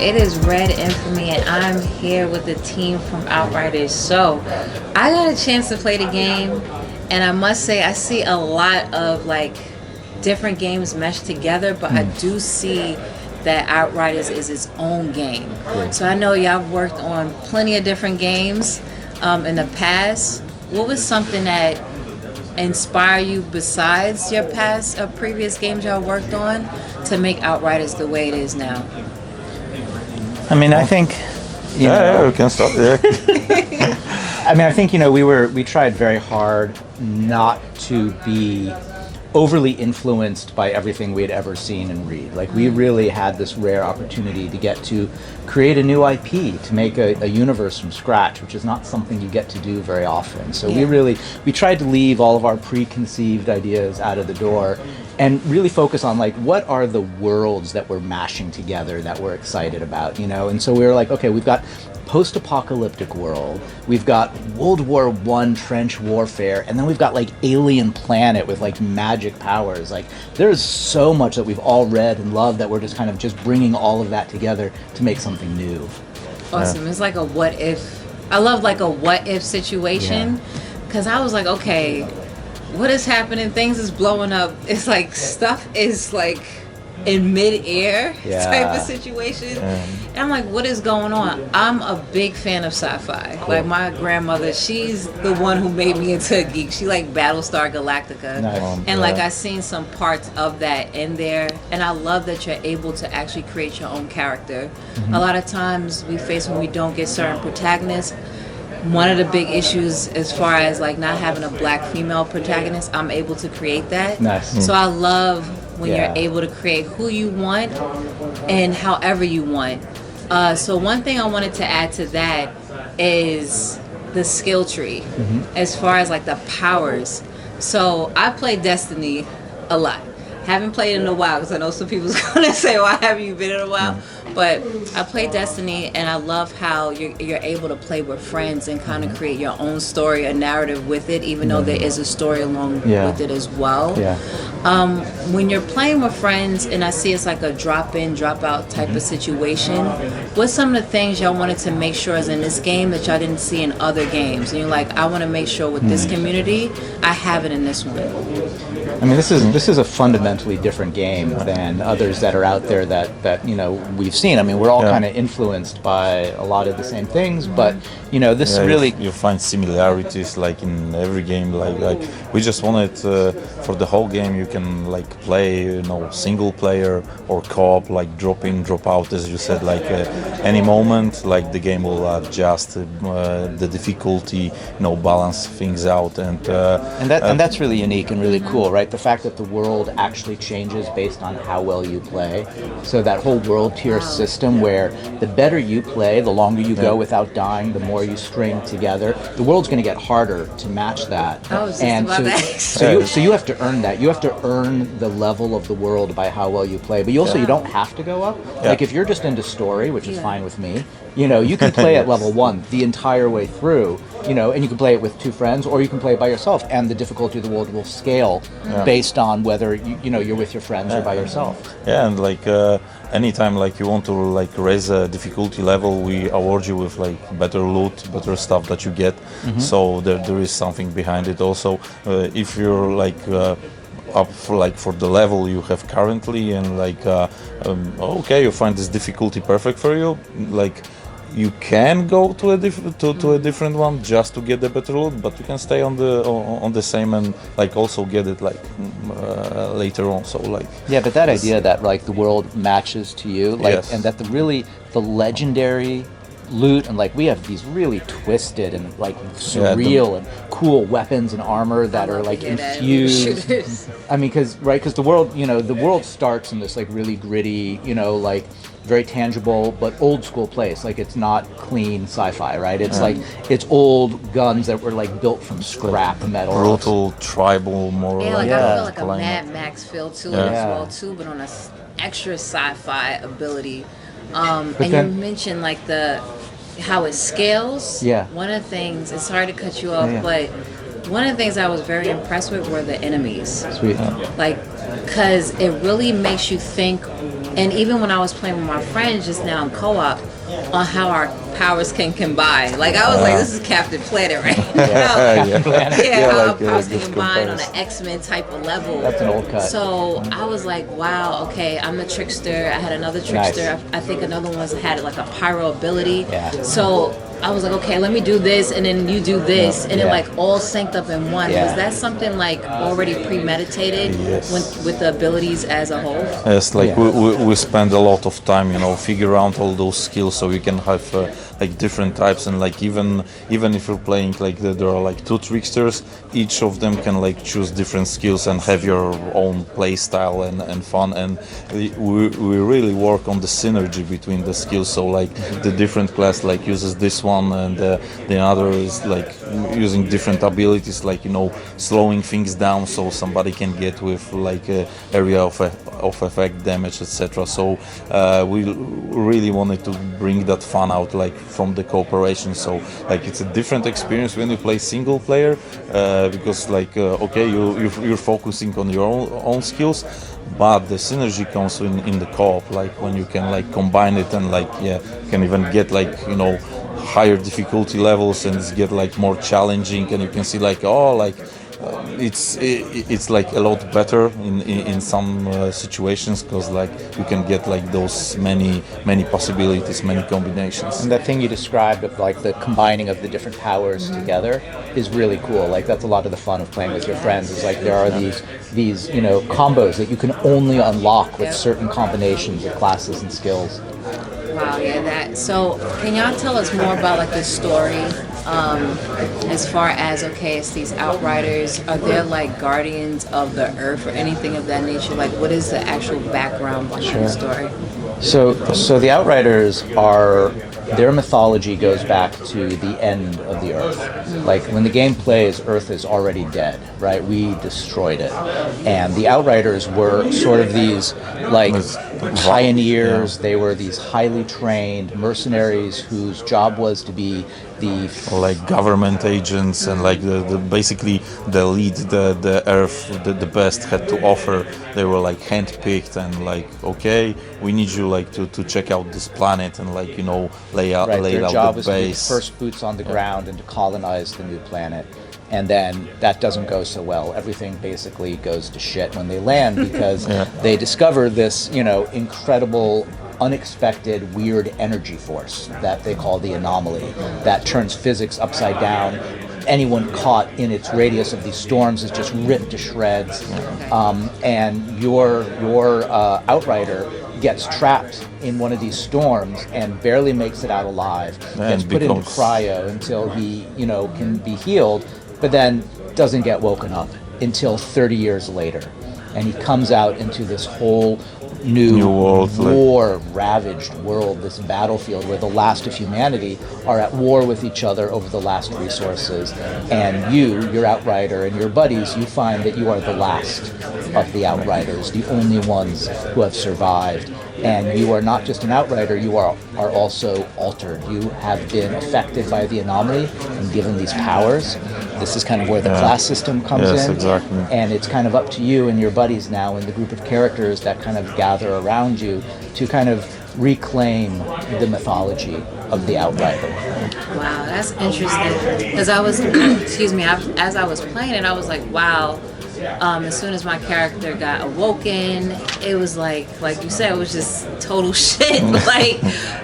it is REDinFamy, and I'm here with the team from Outriders. So, I got a chance to play the game, and I must say, I see a lot of like different games meshed together, but I do see that Outriders is its own game. So I know y'all worked on plenty of different games in the past. What was something that inspired you besides your past or previous games y'all worked on to make Outriders the way it is now? I mean, I think, we can start there. I mean, I think, we tried very hard not to be overly influenced by everything we had ever seen and read. Like, we really had this rare opportunity to get to create a new IP, to make a universe from scratch, which is not something you get to do very often. So we tried to leave all of our preconceived ideas out of the door and really focus on like, what are the worlds that we're mashing together that we're excited about, And so we were like, okay, we've got post-apocalyptic world, we've got World War I trench warfare, and then we've got like alien planet with like magic powers. Like, there's so much that we've all read and loved that we're just kind of just bringing all of that together to make something new. Awesome. It's like a what if. I love like a what if situation, because I was like, okay, what is happening? Things is blowing up. It's like stuff is like in mid-air type of situation. And I'm like, what is going on? I'm a big fan of sci-fi. Cool. Like, my grandmother, she's the one who made me into a geek. She like Battlestar Galactica. Nice. And like, I've seen some parts of that in there, and I love that you're able to actually create your own character. A lot of times we face when we don't get certain protagonists. One of the big issues as far as like not having a black female protagonist, I'm able to create that. Nice. So I love when you're able to create who you want and however you want. So one thing I wanted to add to that is the skill tree, as far as like the powers. So I play Destiny a lot. Haven't played in a while, because I know some people's gonna say, why haven't you been in a while? But I play Destiny, and I love how you're able to play with friends and kind of create your own story, a narrative with it, even though there is a story along with it as well. When you're playing with friends, and I see it's like a drop-in, drop-out type of situation, what's some of the things y'all wanted to make sure is in this game that y'all didn't see in other games? And you're like, I want to make sure with this community, I have it in this one. I mean, this is a fundamentally different game than others that are out there that we've seen. I mean, we're all kind of influenced by a lot of the same things, but this really you find similarities like in every game. Like we just wanted for the whole game you can like play single player or co-op, like drop in, drop out, as you said. Like any moment, like the game will adjust the difficulty, balance things out, and that's really unique and really cool, right? The fact that the world actually changes based on how well you play. So that whole world tier system where the better you play, the longer you go without dying, the more you string together, the world's going to get harder to match that. So you have to earn that. You have to earn the level of the world by how well you play. But you don't have to go up. Like, if you're just into story, which is fine with me, you can play at level 1 the entire way through, and you can play it with 2 friends, or you can play it by yourself, and the difficulty of the world will scale based on whether you're with your friends or by yourself. And like anytime like you want to like raise a difficulty level, we award you with like better loot, better stuff that you get. So there is something behind it also. If you're like up for the level you have currently, and like okay, you find this difficulty perfect for you, like you can go to a different one just to get the better loot, but you can stay on the same and like also get it like later on. So like but that idea that like the world matches to you, like and that the legendary loot, and like we have these really twisted and like surreal and cool weapons and armor that are like infused. I mean, because the world starts in this like really gritty, like very tangible but old school place. Like, it's not clean sci-fi, right? It's like it's old guns that were like built from scrap metal. Brutal, tribal, more like I feel like a Mad Max feel to it as well too, but on a extra sci-fi ability. And you mentioned like how it scales. One of the things, it's hard to cut you off, but one of the things I was very impressed with were the enemies. Sweet. Like, because it really makes you think And even when I was playing with my friends just now in co-op, on how our powers can combine. Like I was like, this is Captain Planet right now. How our powers can combine on an X-Men type of level. That's an old cut. So I was like, wow, okay, I'm the trickster. I had another trickster. Nice. I think another one had like a pyro ability. Yeah. So I was like, okay, let me do this, and then you do this, and it like all synced up in one. Yeah. Was that something like already premeditated Yes. with the abilities as a whole? Yes, like we spend a lot of time, figure out all those skills so you can have like different types, and like even if you're playing like there are like 2 tricksters, each of them can like choose different skills and have your own play style and fun, and we really work on the synergy between the skills. So like the different class like uses this one, and the other is like using different abilities, like slowing things down so somebody can get with like area of effect damage, etc. So we really wanted to bring that fun out like from the cooperation. So like it's a different experience when you play single player, because like okay, you're focusing on your own skills, but the synergy comes in the co-op, like when you can like combine it and like you can even get like higher difficulty levels, and it's get like more challenging, and you can see like it's like a lot better in some situations, because like you can get like those many possibilities, many combinations. And that thing you described of like the combining of the different powers together is really cool. Like that's a lot of the fun of playing with your friends, is like there are these combos that you can only unlock with certain combinations of classes and skills. Wow, yeah, that. So, can y'all tell us more about like the story, as far as it's these Outriders? Are there like guardians of the earth or anything of that nature? Like, what is the actual background behind the story? So the Outriders their mythology goes back to the end of the Earth. Like when the game plays, Earth is already dead, right? We destroyed it. And the Outriders were sort of these like pioneers. They were these highly trained mercenaries whose job was to be like government agents, and like the basically the lead the Earth the best had to offer. They were like handpicked, and like, okay, we need you like to check out this planet and like lay out their job the was to be the base. first boots on the ground and to colonize the new planet. And then that doesn't go so well. Everything basically goes to shit when they land, because they discover this, incredible, unexpected, weird energy force that they call the anomaly, that turns physics upside down. Anyone caught in its radius of these storms is just ripped to shreds. And your Outrider gets trapped in one of these storms and barely makes it out alive. Gets put into cryo until he, can be healed, but then doesn't get woken up until 30 years later. And he comes out into this whole new world, war-ravaged world, this battlefield where the last of humanity are at war with each other over the last resources. And your Outrider, and your buddies, you find that you are the last of the Outriders, the only ones who have survived. And you are not just an Outrider, you are also altered. You have been affected by the anomaly and given these powers. This is kind of where the class system comes in. Exactly. And it's kind of up to you and your buddies now, and the group of characters that kind of gather around you, to kind of reclaim the mythology of the Outrider. Wow, that's interesting. Because I was, as I was playing it, I was like, wow. As soon as my character got awoken, it was like you said, it was just total shit. Like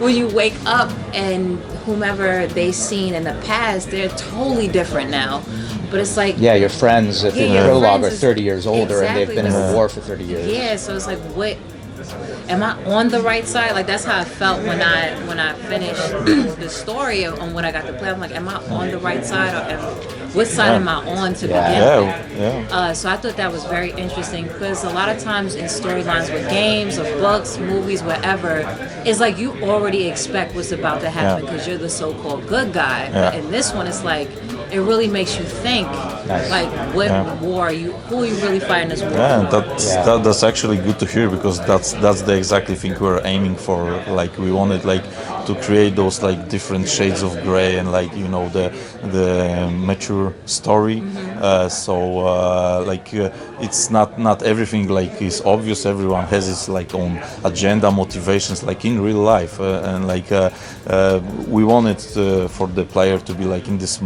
when you wake up and whomever they've seen in the past, they're totally different now. But it's like, your friends in the prologue are 30 years older, exactly, and they've been in the war for 30 years. Yeah, so it's like, what? Am I on the right side? Like that's how I felt when I finished the story on when I got to play. I'm like, am I on the right side, or what side am I on to begin with? So I thought that was very interesting, because a lot of times in storylines with games or books, movies, whatever, it's like you already expect what's about to happen because you're the so-called good guy. But in this one, it's like it really makes you think, like, what war are you, who are you really fighting this war for? That's actually good to hear, because that's the exactly thing we're aiming for. Like, we wanted like to create those like different shades of gray, and like, you know, the mature story. It's not everything like is obvious. Everyone has its like own agenda, motivations, like in real life, and like we wanted for the player to be like in this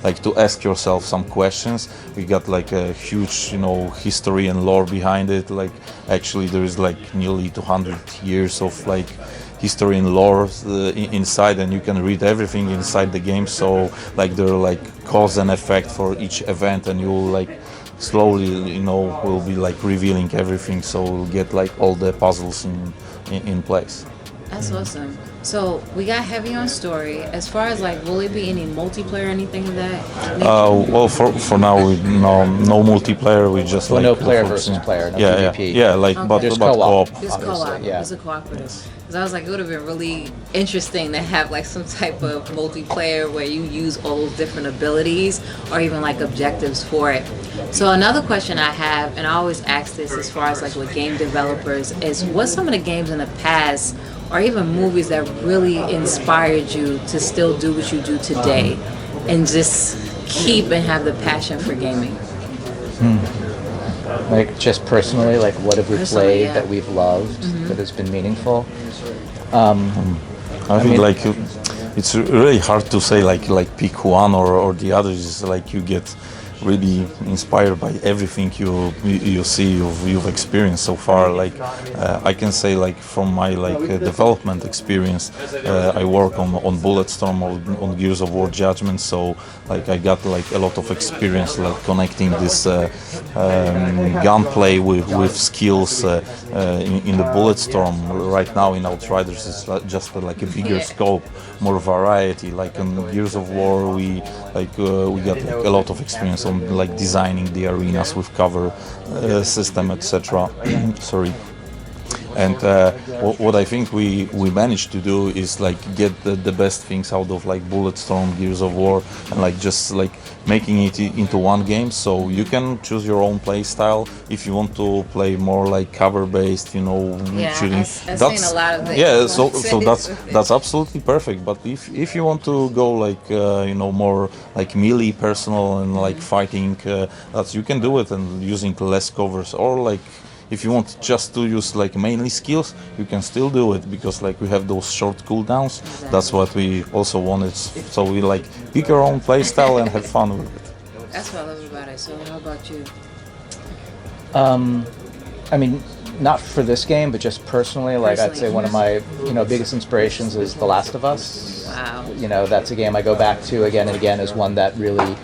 like to ask yourself some questions. We got like a huge, you know, history and lore behind it. Like, actually there is like nearly 200 years of like history and lore inside, and you can read everything inside the game. So like there are like cause and effect for each event, and you will like slowly, you know, will be like revealing everything, so we'll get like all the puzzles in place. That's awesome. So we got heavy on story. As far as like, will it be any multiplayer or anything of that? Well, for now, no multiplayer. We just like no player versus player, no PvP. Like Okay. but co-op. It's co-op. Yeah. It's a cooperative. Because I was like, it would have been really interesting to have like some type of multiplayer where you use all those different abilities or even like objectives for it. So another question I have, and I always ask this as far as like with game developers, is what's some of the games in the past or even movies that really inspired you to still do what you do today and just keep and have the passion for gaming? Like, just personally, like, what have we played that we've loved, that has been meaningful? I think like it's really hard to say like pick one or the other. It's like you get really inspired by everything you see, you've experienced so far. Like I can say, like, from my development experience, I work on Bulletstorm, on Gears of War Judgement, so like I got like a lot of experience like connecting this gunplay with skills in the Bulletstorm. Right now in Outriders it's just like a bigger scope, more variety. Like in Gears of War we got like a lot of experience on like designing the arenas with cover system, etc. Sorry. And what I think we managed to do is like get the best things out of like Bulletstorm, Gears of War, and like just like making it into one game. So you can choose your own play style. If you want to play more like cover based, you know, shooting. I've seen a lot of it. Yeah, so that's absolutely perfect. But if you want to go like you know, more like melee, personal, and like fighting, that's, you can do it and using less covers, or like, if you want just to use like mainly skills, you can still do it, because like we have those short cooldowns. Exactly. That's what we also wanted. So we like pick our own play style and have fun with it. That's what I love about it. So how about you? I mean, not for this game, but just personally, like I'd say one of my, you know, biggest inspirations is The Last of Us. Wow. You know, that's a game I go back to again and again as one that really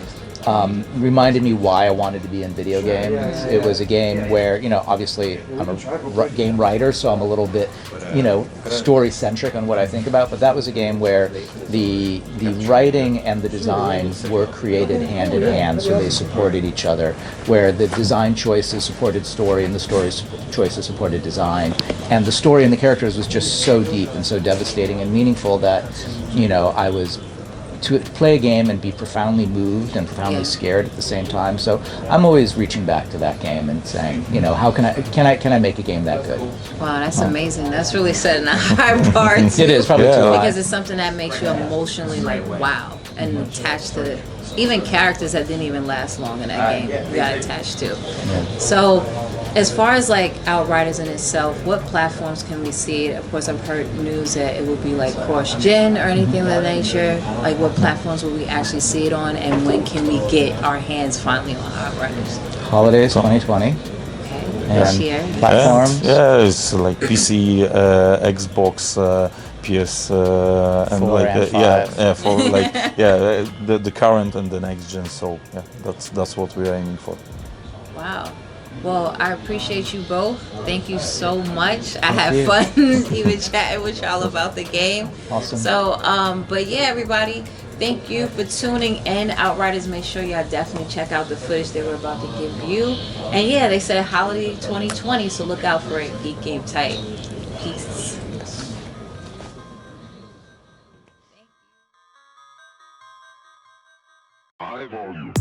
reminded me why I wanted to be in video games. It was a game where, you know, obviously I'm a game writer, so I'm a little bit, you know, story-centric on what I think about, but that was a game where the writing and the design were created hand in hand, so they supported each other, where the design choices supported story and the story choices supported design, and the story and the characters was just so deep and so devastating and meaningful that, you know, I was to play a game and be profoundly moved and profoundly scared at the same time. So I'm always reaching back to that game and saying, you know, how can I make a game that good? Wow, that's amazing. That's really setting a high bar. It is probably too high. Because it's something that makes you emotionally like wow and attached to even characters that didn't even last long in that game. You got attached to. So, as far as like Outriders in itself, what platforms can we see it? Of course, I've heard news that it would be like cross-gen or anything of that nature. Like, what platforms will we actually see it on, and when can we get our hands finally on Outriders? Holidays 2020. Okay, And this year. platforms. Yeah, it's like PC, Xbox, PS, and like for like the current and the next gen. So yeah, that's what we're aiming for. Wow. Well, I appreciate you both. Thank you so much. I had fun even chatting with y'all about the game. Awesome. So, but yeah, everybody, thank you for tuning in. Outriders, make sure y'all definitely check out the footage they were about to give you. And yeah, they said holiday 2020, so look out for it. Geek Game Tight. Peace. High volume.